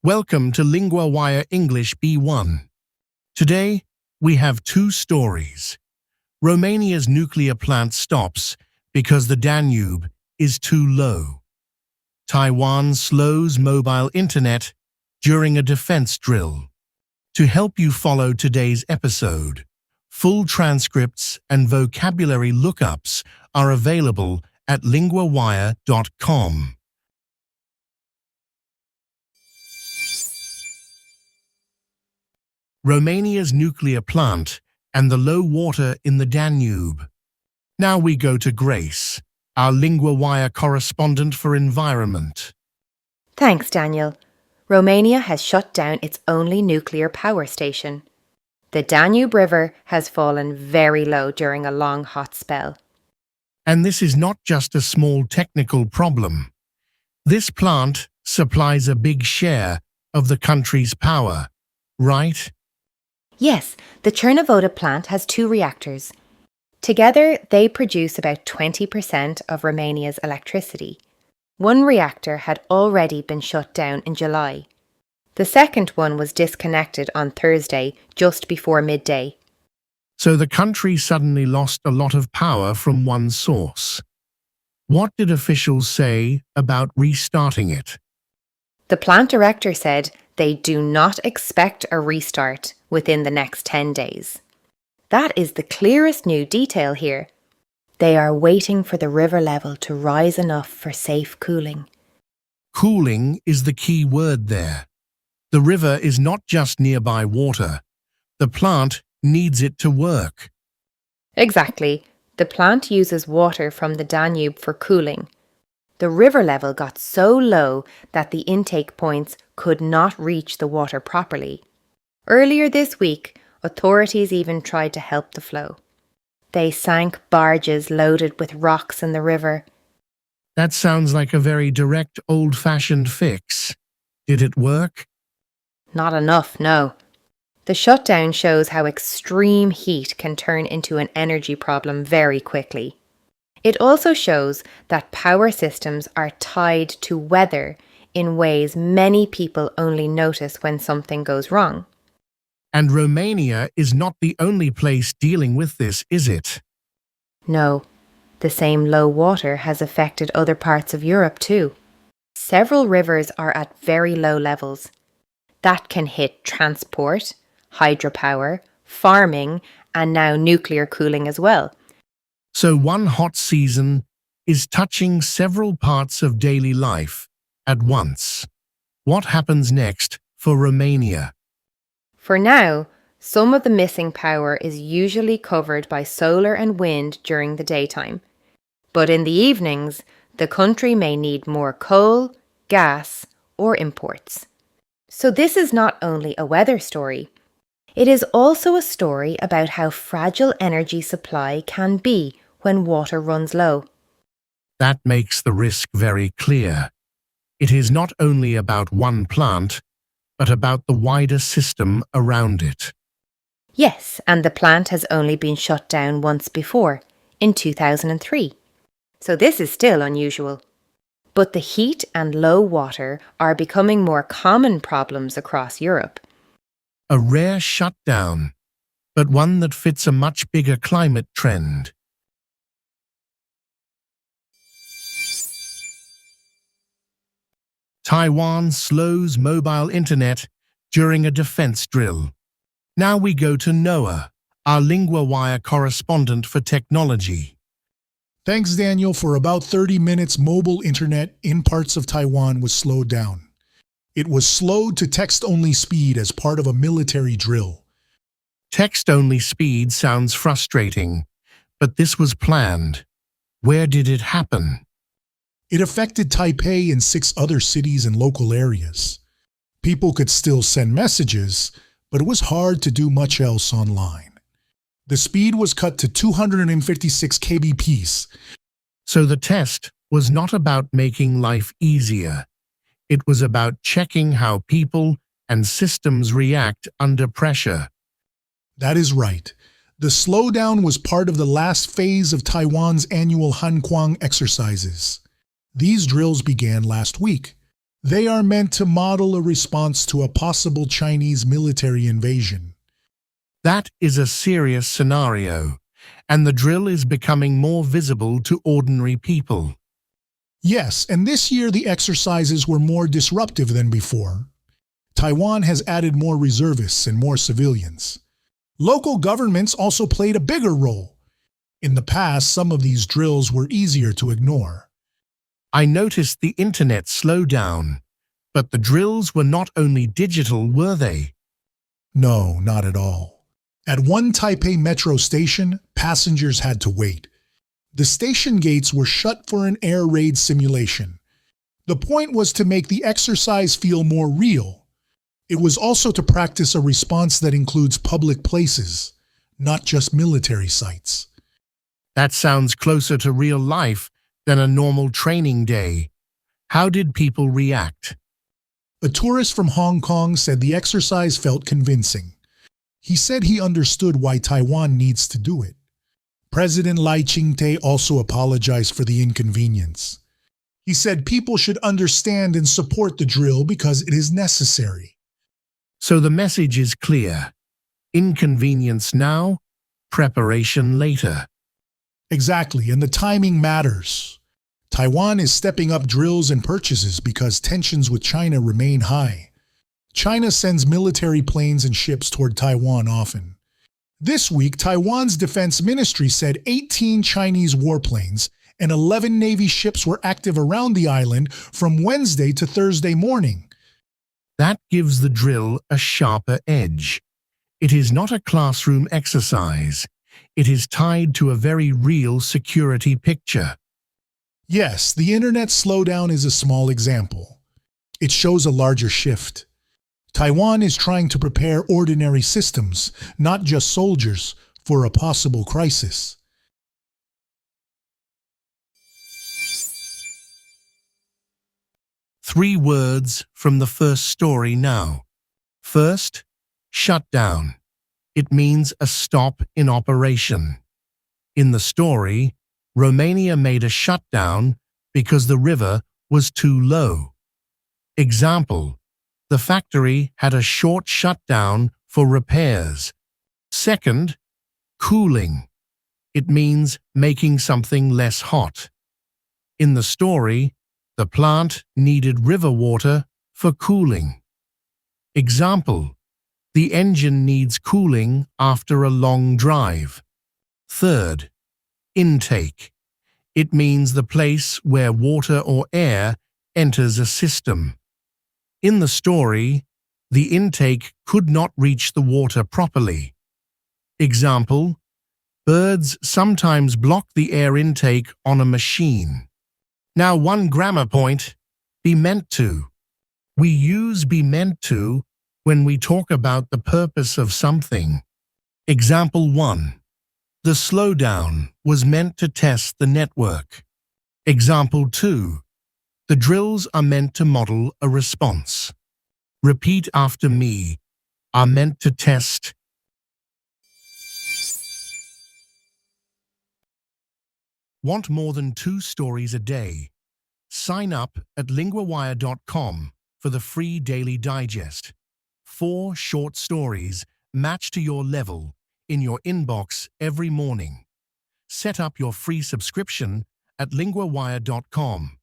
Welcome to LinguaWire English B1. Today, we have two stories. Romania's nuclear plant stops because the Danube is too low. Taiwan slows mobile internet during a defense drill. To help you follow today's episode, full transcripts and vocabulary lookups are available at LinguaWire.com. Romania's nuclear plant and the low water in the Danube. Now we go to Grace, our LinguaWire correspondent for environment. Thanks, Daniel. Romania has shut down its only nuclear power station. The Danube River has fallen very low during a long hot spell. And this is not just a small technical problem. This plant supplies a big share of the country's power, right? Yes, the Chernovoda plant has two reactors. Together, they produce about 20% of Romania's electricity. One reactor had already been shut down in July. The second one was disconnected on Thursday, just before midday. So the country suddenly lost a lot of power from one source. What did officials say about restarting it? The plant director said they do not expect a restart within the next 10 days. That is the clearest new detail here. They are waiting for the river level to rise enough for safe cooling. Cooling is the key word there. The river is not just nearby water. The plant needs it to work. Exactly. The plant uses water from the Danube for cooling. The river level got so low that the intake points could not reach the water properly. Earlier this week, authorities even tried to help the flow. They sank barges loaded with rocks in the river. That sounds like a very direct, old-fashioned fix. Did it work? Not enough, no. The shutdown shows how extreme heat can turn into an energy problem very quickly. It also shows that power systems are tied to weather in ways many people only notice when something goes wrong. And Romania is not the only place dealing with this, is it? No, the same low water has affected other parts of Europe too. Several rivers are at very low levels. That can hit transport, hydropower, farming, and now nuclear cooling as well. So one hot season is touching several parts of daily life at once. What happens next for Romania? For now, some of the missing power is usually covered by solar and wind during the daytime. But in the evenings, the country may need more coal, gas, or imports. So this is not only a weather story. It is also a story about how fragile energy supply can be when water runs low. That makes the risk very clear. It is not only about one plant, but about the wider system around it. Yes, and the plant has only been shut down once before, in 2003. So this is still unusual. But the heat and low water are becoming more common problems across Europe. A rare shutdown, but one that fits a much bigger climate trend. Taiwan slows mobile internet during a defense drill. Now we go to Noah, our LinguaWire correspondent for technology. Thanks, Daniel. For about 30 minutes, mobile internet in parts of Taiwan was slowed down. It was slowed to text-only speed as part of a military drill. Text-only speed sounds frustrating, but this was planned. Where did it happen? It affected Taipei and 6 other cities and local areas. People could still send messages, but it was hard to do much else online. The speed was cut to 256 kbps. So the test was not about making life easier. It was about checking how people and systems react under pressure. That is right. The slowdown was part of the last phase of Taiwan's annual Hanquang exercises. These drills began last week. They are meant to model a response to a possible Chinese military invasion. That is a serious scenario, and the drill is becoming more visible to ordinary people. Yes, and this year the exercises were more disruptive than before. Taiwan has added more reservists and more civilians. Local governments also played a bigger role. In the past, some of these drills were easier to ignore. I noticed the internet slow down, but the drills were not only digital, were they? No, not at all. At one Taipei metro station, passengers had to wait. The station gates were shut for an air raid simulation. The point was to make the exercise feel more real. It was also to practice a response that includes public places, not just military sites. That sounds closer to real life than a normal training day. How did people react? A tourist from Hong Kong said the exercise felt convincing. He said he understood why Taiwan needs to do it. President Lai Ching-te also apologized for the inconvenience. He said people should understand and support the drill because it is necessary. So the message is clear. Inconvenience now, preparation later. Exactly, and the timing matters. Taiwan is stepping up drills and purchases because tensions with China remain high. China sends military planes and ships toward Taiwan often. This week, Taiwan's defense ministry said 18 Chinese warplanes and 11 Navy ships were active around the island from Wednesday to Thursday morning. That gives the drill a sharper edge. It is not a classroom exercise. It is tied to a very real security picture. Yes, the internet slowdown is a small example. It shows a larger shift. Taiwan is trying to prepare ordinary systems, not just soldiers, for a possible crisis. Three words from the first story now. First, shutdown. It means a stop in operation. In the story, Romania made a shutdown because the river was too low. Example: the factory had a short shutdown for repairs. Second, cooling. It means making something less hot. In the story, the plant needed river water for cooling. Example: the engine needs cooling after a long drive. Third, intake. It means the place where water or air enters a system. In the story, the intake could not reach the water properly. Example: birds sometimes block the air intake on a machine. Now one grammar point, be meant to. We use be meant to when we talk about the purpose of something. Example 1. The slowdown was meant to test the network. Example 2. The drills are meant to model a response. Repeat after me. Are meant to test. Want more than 2 stories a day? Sign up at LinguaWire.com for the free daily digest. 4 short stories matched to your level in your inbox every morning. Set up your free subscription at LinguaWire.com.